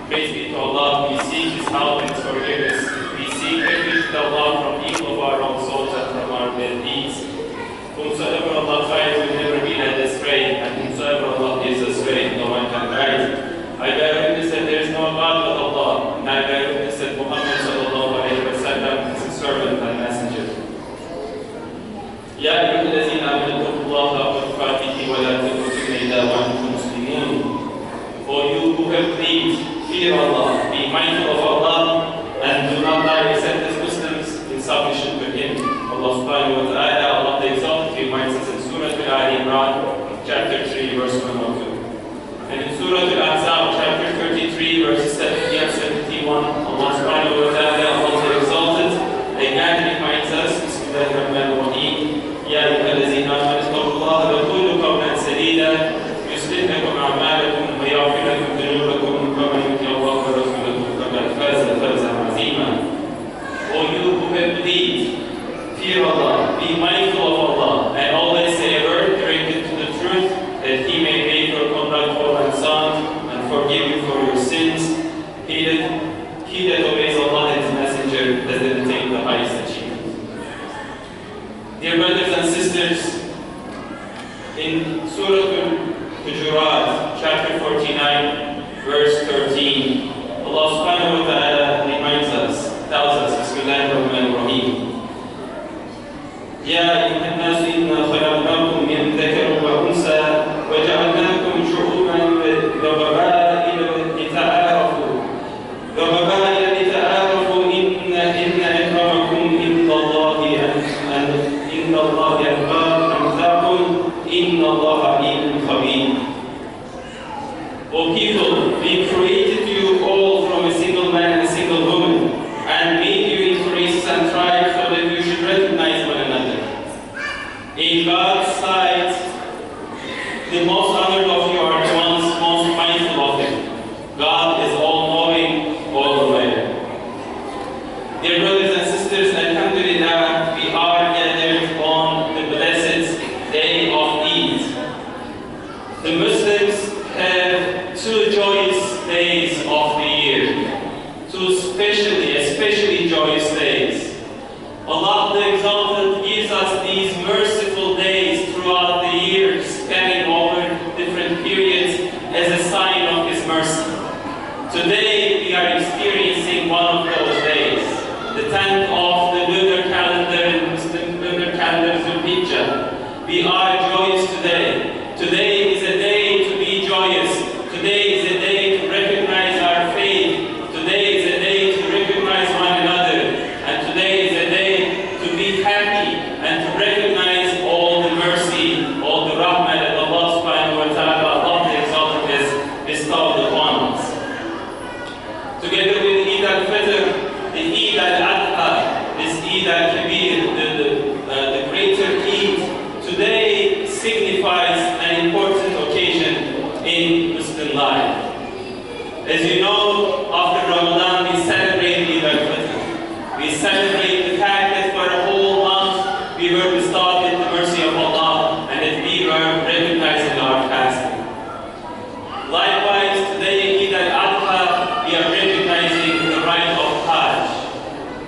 Praise be to Allah, we seek His help and His forgiveness. We seek refuge to Allah from evil of our wrong souls and from our bad deeds. Whomsoever Allah guides will never be led astray, and whomsoever Allah leads astray, no one can guide. I bear witness that there is no God but Allah, and I bear witness that Muhammad sallallahu alayhi wa sallam is His servant and messenger. يا أيها الذين آمنوا اتقوا الله حق تقاته ولا تموتن إلا وأنتم مسلمون. For you who have believed, fear Allah, be mindful of Allah, and do not die except as Muslims in submission to Him. Allah subhanahu wa ta'ala, Allah the Exalted, reminds us in Surah al-Imran, chapter 3, verse 102. And in Surah al-Adha, chapter 33, verses 70 and 71, Allah subhanahu wa ta'ala, Allah the Exalted, again reminds us, Bismillahirrahmanirrahim, يا أيها الذين آمنوا اتقوا الله وقولوا قولا سديدا يصلح لكم أعمالكم ويغفر لكم ذنوبكم ومن يطع الله ورسوله فقد فاز فوزا عظيما. O you who have believed, fear Allah, be mindful of Allah, and always say a word directed to the truth, that He may make your conduct whole and sound, and forgive you for your sins. He that obeys Allah and His Messenger has attained the highest achievement. Dear brothers and sisters, in Surah al-Hujurat, chapter 49, verse 13, Allah subhanahu wa ta'ala reminds us, tells us, Bismillahirrahmanirrahim, يا أيها الناس إنا خلقناكم من ذكر وأنثى وجعلناكم شعوبا وقبائل لتعارفوا إن أكرمكم عند الله إن الله عليم خبير. O people, we created you all from a single man and a single woman, and made you into races and tribes so that you should recognize one another. In God's sight, the most honored of you are the ones most mindful of Him. God is all-knowing, all-aware. Dear brothers and sisters, Alhamdulillah, we are gathered on the blessed day of Eid. The Muslims have two joyous days of the year, two especially joyous days. Allah the Exalted gives us these merciful days throughout the year, spanning over different periods as a sign of His mercy. Today we are experiencing one of those days, the 10th of the lunar calendar, Muslim lunar calendar Zulhijjah. We are joyous today. Today is a day to be joyous. Today is a day to recognize our faith. Today is a day to recognize one another. And today is a day to be happy and to recognize all the mercy, all the rahmah that Allah subhanahu wa ta'ala, Allah the Exalted, has bestowed upon us. Together with Eid al-Fitr, the Eid al-Adha, this Eid al-Kabir, the greater Eid, today signifies an important occasion in Muslim life. As you know, after Ramadan we celebrate Eid al-Fitr. We celebrate the fact that for a whole month we were bestowed with the mercy of Allah and that we were recognizing our fasting. Likewise, today Eid al-Adha, we are recognizing the right of Hajj.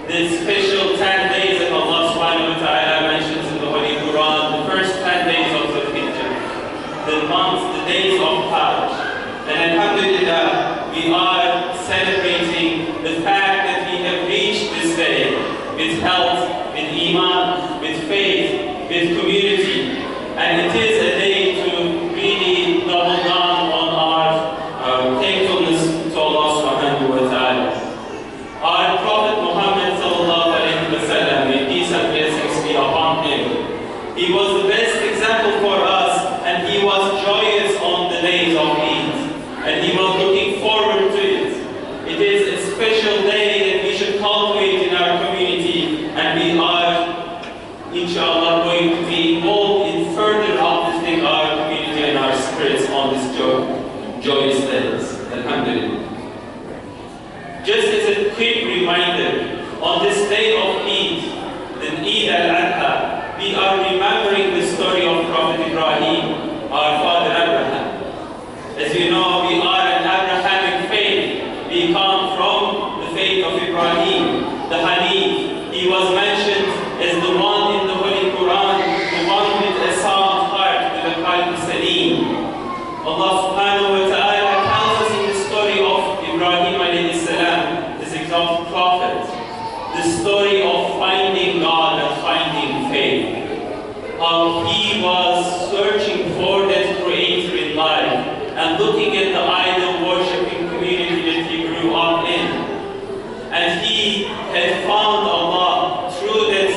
The special 10 days that Allah subhanahu wa ta'ala mentions in the Holy Quran, the first 10 days of the days of Hajj. And Alhamdulillah, we are celebrating inshallah, going to be involved in further uplifting our community and our spirits on this joyous days. Alhamdulillah. Just as a quick reminder, on this day of Eid, the Eid al-Adha, we are remembering the story of Prophet Ibrahim, our father Abraham. As you know, we are an Abrahamic faith. We come from the faith of Ibrahim, the Hanif. He was mentioned as the one in the Holy Quran, the one with a sound heart, with a qalb Selim. Allah subhanahu wa ta'ala tells us in the story of Ibrahim alayhi salam, this exalted prophet, the story of finding God and finding faith. How he was searching for that creator in life and looking at the idol worshipping community that he grew up in. And he had found Allah through that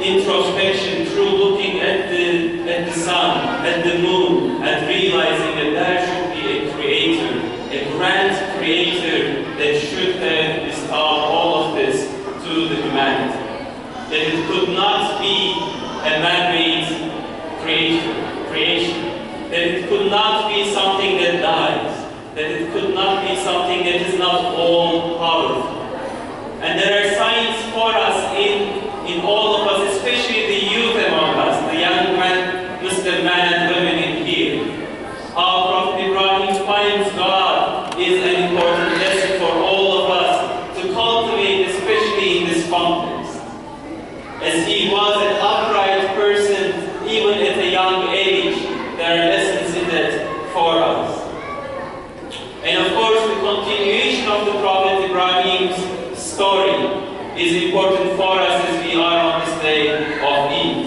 introspection, through looking at the sun, at the moon, and realizing that there should be a creator, a grand creator that should have bestowed all of this to the humanity. That it could not be a man-made creation. That it could not be something that dies. That it could not be something that is not all-powerful. And there are signs for us in all of us, especially the youth among us, the young men, Muslim men and women in here. How Prophet Ibrahim finds God is an important lesson for all of us to cultivate, especially in this context. As he was an upright person, even at a young age, there are lessons in that for us. And of course, the continuation of the Prophet Ibrahim's story is important for us as we are on this day of Eid.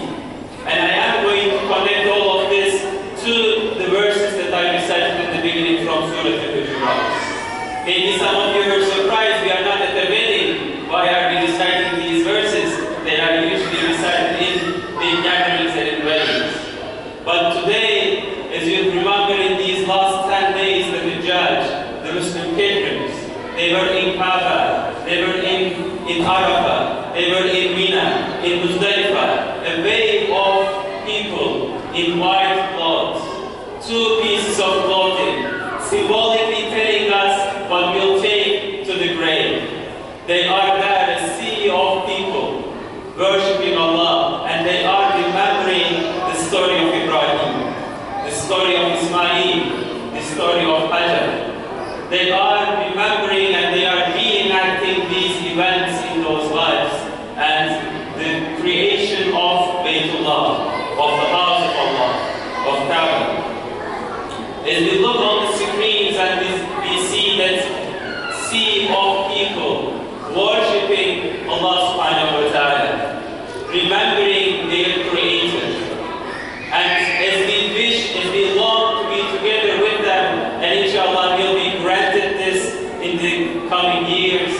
And I am going to connect all of this to the verses that I recited at the beginning from Surah Al-Adha. Maybe some of you are surprised we are not at the wedding. Why are we reciting these verses? They are usually recited in big gatherings and in weddings. But today, as you remember in these last 10 days that the judge, the Muslim pilgrims, they were in Kaaba, they were in Arafah, they were in Mina, in Muzdalifah, a wave of people in white clothes, 2 pieces of clothing, symbolically telling us what we'll take to the grave. They are there, a sea of people, worshipping Allah, and they are remembering the story of Ibrahim, the story of Ismail, the story of Hajar. They are remembering and they are reenacting these events in those lives and the creation of Baytullah, of the house of Allah, of Kaaba. As we look on the screens and we see that sea of people worshipping Allah subhanahu wa ta'ala, remembering their creator. And as we wish, as we long to be together with them, and inshallah we'll be granted this in the coming years,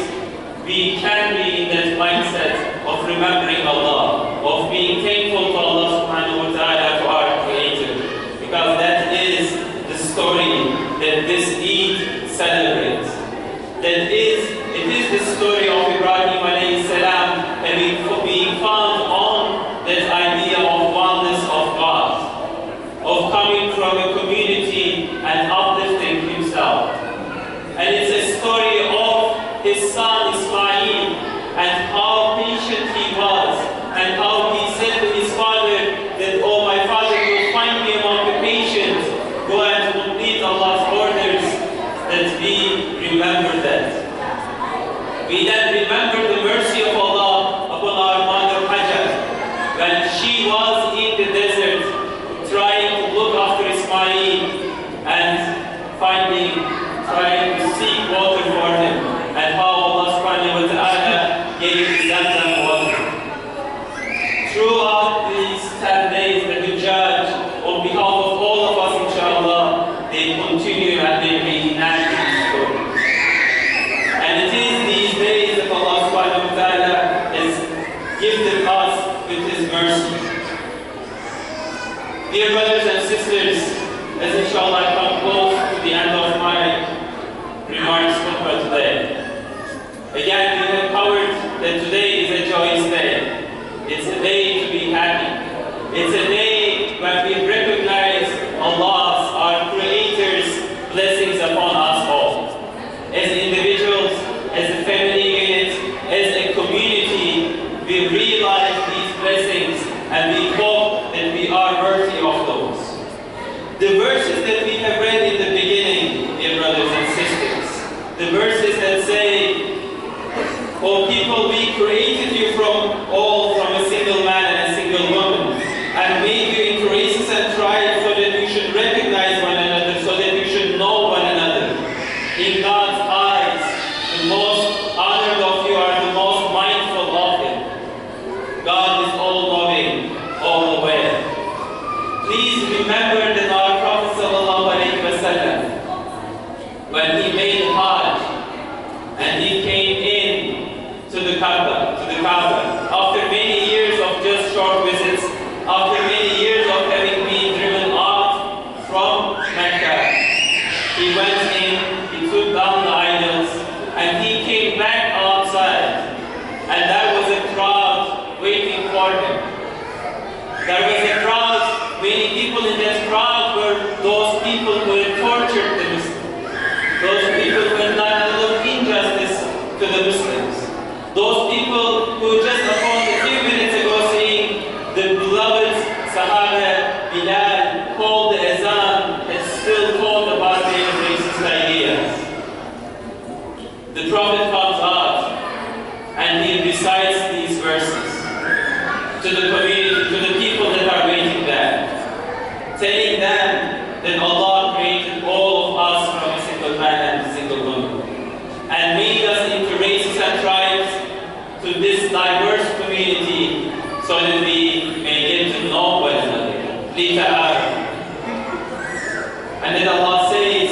we can be in that mindset of remembering Allah, of being thankful to Allah subhanahu wa ta'ala, to our creator, because that is the story that this Eid celebrates. It is the story of Ibrahim alayhi salam, and being found on that idea of oneness of God, of coming from a community and uplifting himself. And it's a story of his son Ismail and how patient he was and how he said to his father that, "Oh, my father, you'll find me among the patient. Go and complete Allah's orders." That we remember that. We then remember the mercy of Allah upon our mother Hajar when she was in the desert trying to look after Ismail and trying to seek water for him, and how Allah subhanahu wa ta'ala gave Zamzam water. Throughout these 10 days that the judge, on behalf of all of us inshallah, they continue and they reenact these stories. And it is these days that Allah subhanahu wa ta'ala has gifted us with His mercy. Dear brothers and sisters, as inshallah I come close to the end of my remarks khutbah today. Again, we have covered that today is a joyous day. It's a day to be happy. the verses that say, "O people, we created you from a single man and a single woman, and made you into races and tribes so that you should recognize one another, so that you should know one another. In God's eyes, the most honored of you are the most mindful of Him. God is all-knowing, all aware." Please remember that our Prophet ﷺ, when he made Hajj and he came in to the Kaaba, after many years of just short visits, after many years of having been driven out from Mecca, he went in, he took down the idols, and he came back outside, and there was a crowd waiting for him. There was a crowd, many people in that crowd were those people who had tortured the Muslims, those people who had done a lot of injustice to the Muslims, those people who just upon a few minutes ago saying the beloved Sahaba Bilal called the Azan and still told about their racist ideas. The Prophet comes out and he recites these verses to the community, to the people that are waiting there, telling them that Allah created all of us from a single man and a single woman, and made us into races and tribes, to this diverse community, so that we may get to know one another. And then Allah says,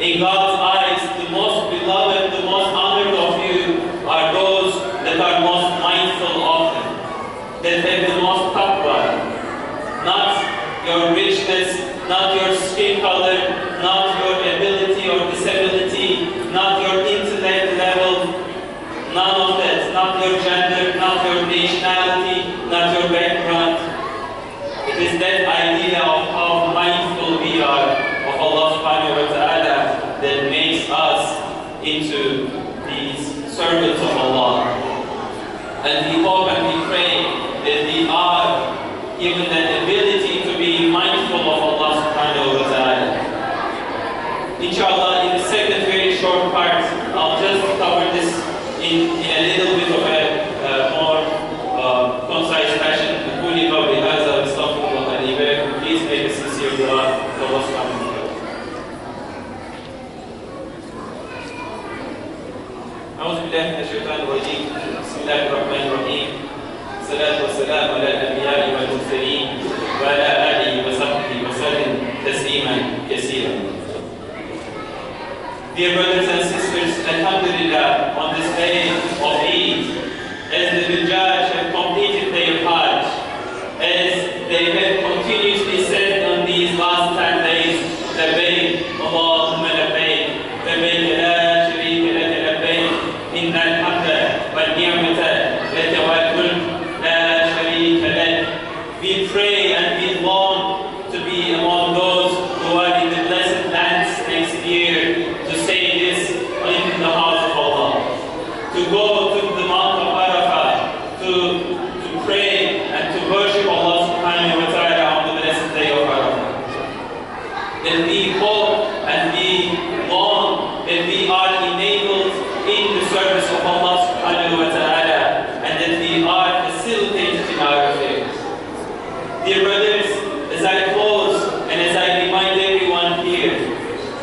in God's eyes, the most beloved, the most honored of you are those that are most mindful of Him, that have the most taqwa, not your richness, not your skin color, not your ability or disability, not your intellect level, none of that, not your gender, not your nationality, not your background. It is that idea of how mindful we are of Allah subhanahu wa ta'ala that makes us into these servants of Allah. And we hope and we pray that we are given that ability to be mindful of Allah subhanahu wa ta'ala. Inshallah, in the second very short part, I'll just cover this in a little bit of a more concise fashion. Please make a sincere dua to Allah subhanahu wa ta'ala. أعوذ بالله من الشيطان الرجيم. بسم الله الرحمن الرحيم. الصلاة والسلام على الأنبياء والمرسلين وعلى آله وصحبه وسلم تسليما كثيرا. Dear brothers and sisters, Alhamdulillah, on this day of Eid, as the Hujjaj have completed their Hajj, as they have continuously said on these last 10 days, لبيك اللهم لبيك لبيك لا شريك لك لبيك إن الحمد والنعمة لك والملك لا شريك لك. We pray and we long to be among those who are in the blessed lands next year to say this in the house of Allah, to go to the Mount of Arafah, to pray and to worship Allah subhanahu wa ta'ala on the blessed day of Arafah. That we hope and we long that we are enabled in the service of Allah subhanahu wa ta'ala, and that we are facilitated in our affairs. Dear brothers, as I close and as I remind everyone here,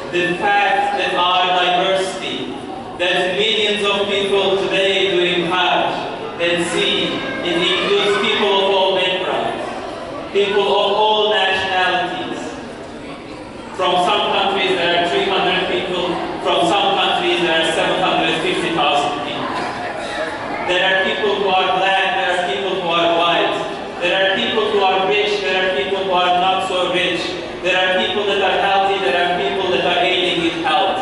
the fact that our diversity, that millions of people today doing Hajj, that see, it includes people of all backgrounds, people of all nationalities. From some countries there are 300 people, from some countries there are 750,000 people. There are people who are black, there are people who are white, there are people who are rich, there are people who are not so rich, there are people that are healthy, there are people that are ailing in health,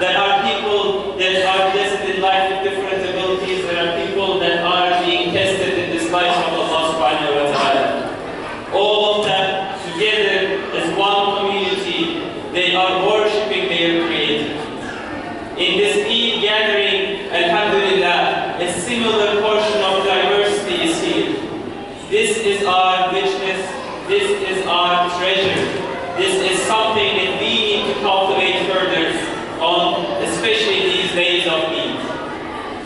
there are people that are blessed in life with different abilities, there are people that are being tested in this life of Allah subhanahu wa ta'ala. All of them together as one community, they are worshipping their Creator. In this Eid gathering, Alhamdulillah, a similar portion of diversity is here. This is our richness, this is our treasure, this is something that we need to cultivate further on, especially especially these days of Eid.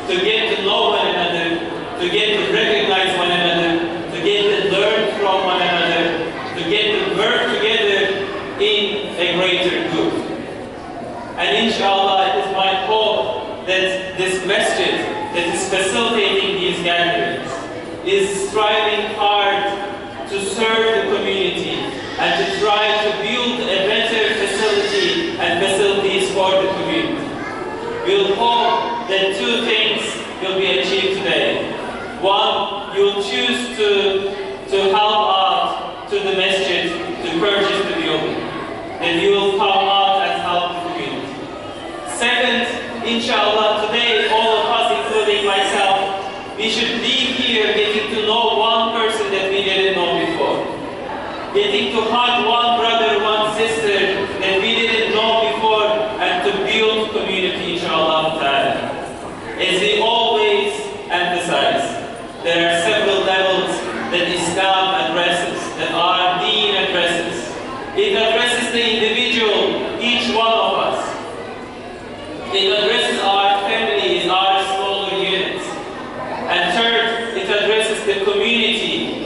To get to know one another, to get to recognize one another, to get to learn from one another, to get to work together in a greater good. And inshallah, it is my hope that this masjid that is facilitating these gatherings is striving hard to serve the community and to try to build a better facility and facilities for the community. We'll hope that two things will be achieved today. One, you'll choose to help out to the masjid to purchase the building. Then you will come out and help the community. Second, inshallah, today all of us, including myself, we should leave here getting to know one person that we didn't know before. Getting to hug one brother, one sister that we didn't know before, and to build community, inshallah ta'ala. As we always emphasize, there are several levels that Islam addresses, that our deen addresses. It addresses the individual, each one of us. It addresses our families, our smaller units. And third, it addresses the community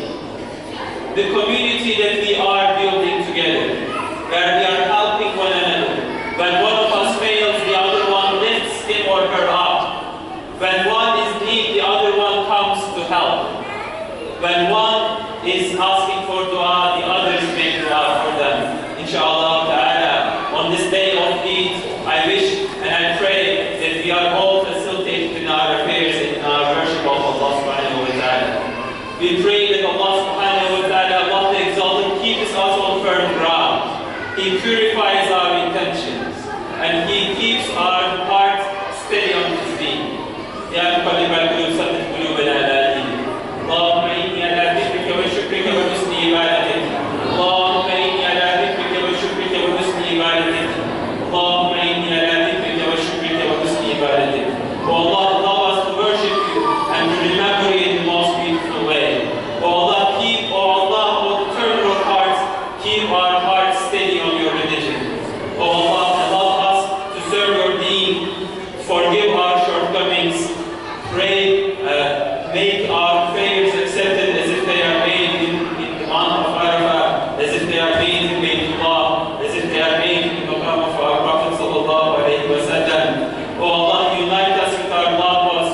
that we are building together, where we are helping one another. When one of us fails, the other one lifts him or her up. When one is in need, the other one comes to help. When one is asking for dua, the others make dua for them. Inshallah ta'ala, on this day of Eid, I wish and I pray that we are all facilitated in our affairs and in our worship of Allah subhanahu wa ta'ala. We pray that Allah subhanahu wa ta'ala, Allah the Exalted, keeps us on firm ground. He purifies our intentions and He keeps our heart steady on His deen. Ya muqallib al-qulub sabbit qulubana ala dinik. Allahumma inni ala dhikrika wa shukrika wa husni ibadatik. Allahumma inni ala dhikrika wa shukrika wa husni ibadatik. Allahumma inni ala dhikrika wa shukrika wa husni ibadatik. Oh Allah, allow us to worship You and to remember You in the most beautiful way. Oh Allah, turn our hearts, keep our hearts steady on Your religion. Oh Allah, allow us to serve Your deen, forgive our shortcomings, pray, make our prayers accepted as if they are made in the month of Arafah, as if they are made in Baytullah, as if they are made in the maqam of our Prophet sallallahu alayhi wa sallam. Oh Allah, unite us with our loved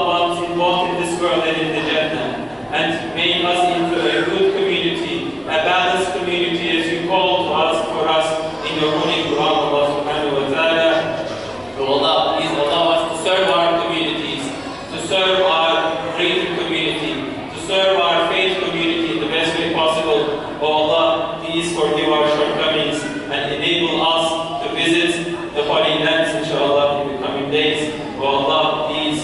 ones in both in this world and in the Jannah, and make us into a good community, a balanced community as You call to us for us in Your holy Quran, Allah subhanahu wa ta'ala. Oh Allah, please allow us to serve our communities, to serve our greater community, to serve our faith community in the best way possible. Oh Allah, please forgive our shortcomings and enable us to visit the Holy Lands, inshallah, in the coming days. Oh Allah, please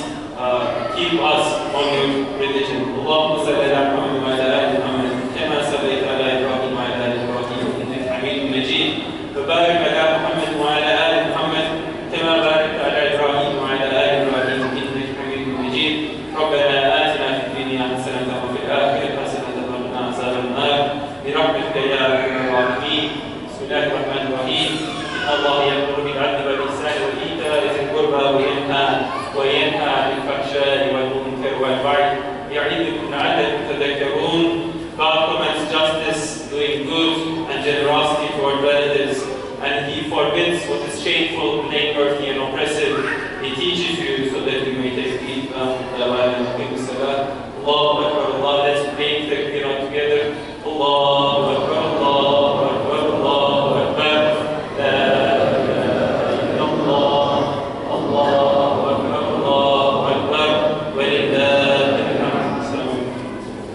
keep us on Your religion. Allahumma salli ala Muhammad wa ala ali Muhammad, kama sallaita ala Ibrahim wa ala ali Ibrahim, innaka Hamidun Majid. Wa barik ala Muhammad wa ala ali Muhammad, kama barakta ala Ibrahim wa ala ali Ibrahim, innaka Hamidun Majid. ربنا آتنا في الدنيا حسنة وفي الآخرة حسنة وقنا عذاب النار برحمتك يا أرحم الراحمين. بسم الله الرحمن الرحيم. إن الله يأمر بالعدل والإحسان وإيتاء ذي القربى وينهى عن الفحشاء والمنكر والبغي يعظكم لعلكم تذكرون. God commands justice, doing good, and generosity toward relatives, and He forbids what is shameful, blameworthy, and oppressive. He teaches you so that you may take heed. Allahu Akbar.